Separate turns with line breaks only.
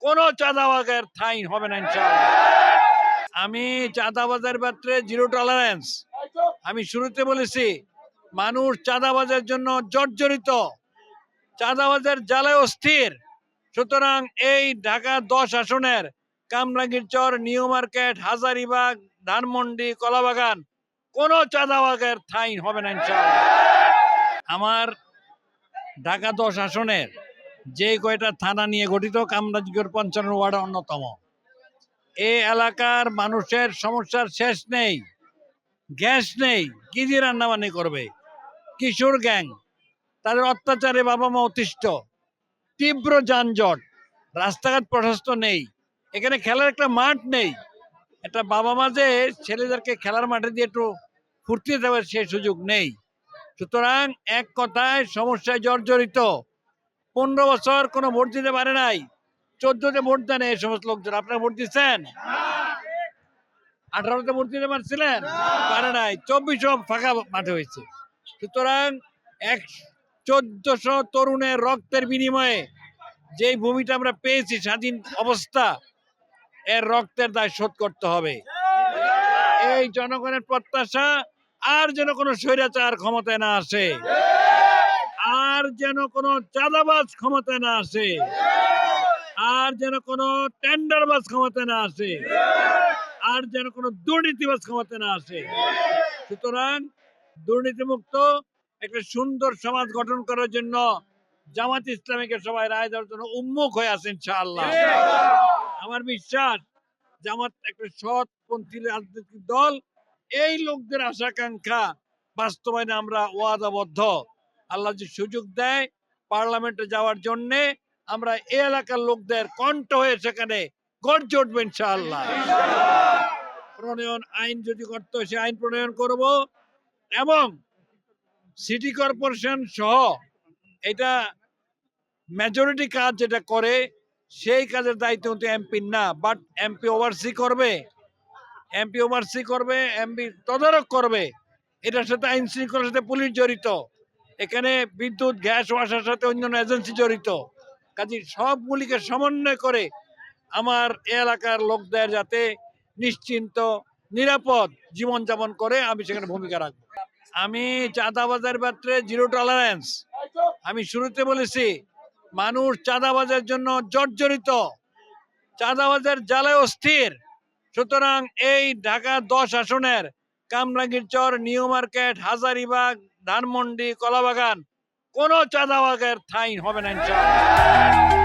কোনো চাঁদাবাজের ঠাঁই হবে না ইনশাআল্লাহ। আমি চাঁদাবাজের ব্যাপারে জিরো টলারেন্স। আমি শুরুতে বলেছি মানুষ চাঁদাবাজের জন্য জর্জরিত, চাঁদাবাজের জ্বালায় অস্থির। সুতরাং এই ঢাকা 10 আসনের কামরাঙ্গীরচর, নিউ মার্কেট, হাজারীবাগ, ধানমন্ডি, কলাবাগান কোনো চাঁদাবাজের ঠাঁই হবে না ইনশাআল্লাহ। আমার ঢাকা 10 আসনের যে কয়টা থানা নিয়ে গঠিত, কামরাঙ্গীর 55 ওয়ার্ড অন্যতম। এই এলাকার মানুষের সমস্যার শেষ নেই, গ্যাস নেই, কি দিয়ে রান্নাবান্নি করবে? কিশোর গ্যাং, তাদের অত্যাচারে বাবা মা অতিষ্ঠ, তীব্র যানজট, রাস্তাঘাট প্রশস্ত নেই, এখানে খেলার একটা মাঠ নেই। একটা বাবা মা যে ছেলেদেরকে খেলার মাঠে দিয়ে একটু ফুর্তি দেওয়ার সে সুযোগ নেই। সুতরাং এক কথায় সমস্যায় জর্জরিত। 15 বছর কোনো ভোট দিতে পারে নাই, 14তে ভোট দেন এই সমস্ত লোকজন। আপনারা ভোট দিচ্ছেন? 18তে ভোট দিতে পারছিলেন? পারে নাই। 24 ফাঁকা মাঠে হয়েছে। সুতরাং 1400 তরুণের রক্তের বিনিময়ে যেই ভূমিটা আমরা পেয়েছি স্বাধীন অবস্থা, এর রক্তের দায় শোধ করতে হবে। এই জনগণের প্রত্যাশা আর যেন কোনো স্বৈরাচার ক্ষমতায় না আসে, আর যেন কোনো চাঁদাবাজ ক্ষমতায় না আসে, আর যেন কোনো টেন্ডারবাজ ক্ষমতায় না আসে, আর যেন কোনো দুর্নীতিবাজ ক্ষমতায় না আসে। সুতরাং দুর্নীতিমুক্ত একটা সুন্দর সমাজ গঠন করার জন্য জামাত ইসলামীকে সবাই রায় দেওয়ার জন্য উন্মুখ হয়ে আছে ইনশাআল্লাহ। আমার বিশ্বাস জামাত একটা সৎপন্থী রাজনৈতিক দল। এই লোকদের আশাকাঙ্ক্ষা বাস্তবায়নে আমরা ওয়াদাবদ্ধ। আল্লাহ যে সুযোগ দেয় পার্লামেন্টে যাওয়ার জন্য, আমরা এই এলাকার লোকদের কণ্ঠ হয়ে সেখানে গর্জে উঠবো ইনশাআল্লাহ। প্রণয়ন আইন যদি করতে হয় সে আইন প্রণয়ন করব, এবং সিটি কর্পোরেশন সহ এটা মেজরিটি কাজ যেটা করে সেই কাজের দায়িত্ব কিন্তু এমপি না, বাট এমপি ওভারসি করবে, এমপি তদারক করবে। এটার সাথে আইন শৃঙ্খলার সাথে পুলিশ জড়িত, এখানে বিদ্যুৎ, গ্যাস, ওয়াসার সাথে অন্যান্য এজেন্সি জড়িত। কাজে সবগুলিকে সমন্বয় করে আমার এলাকার লোকদের যাতে নিশ্চিন্ত নিরাপদ জীবনযাপন করে আমি সেখানে ভূমিকা রাখবো। আমি চাঁদাবাজের ব্যাপারে জিরো টলারেন্স। আমি শুরুতে বলেছি মানুষ চাঁদাবাজের জন্য জর্জরিত, চাঁদাবাজের জ্বালায় অস্থির। সুতরাং এই ঢাকা 10 আসনের কামরাঙ্গীরচর, নিউ মার্কেট, হাজারীবাগ, ধানমন্ডি, কলাবাগান কোনো চাঁদাবাজের ঠাঁই হবে না ইনশাআল্লাহ।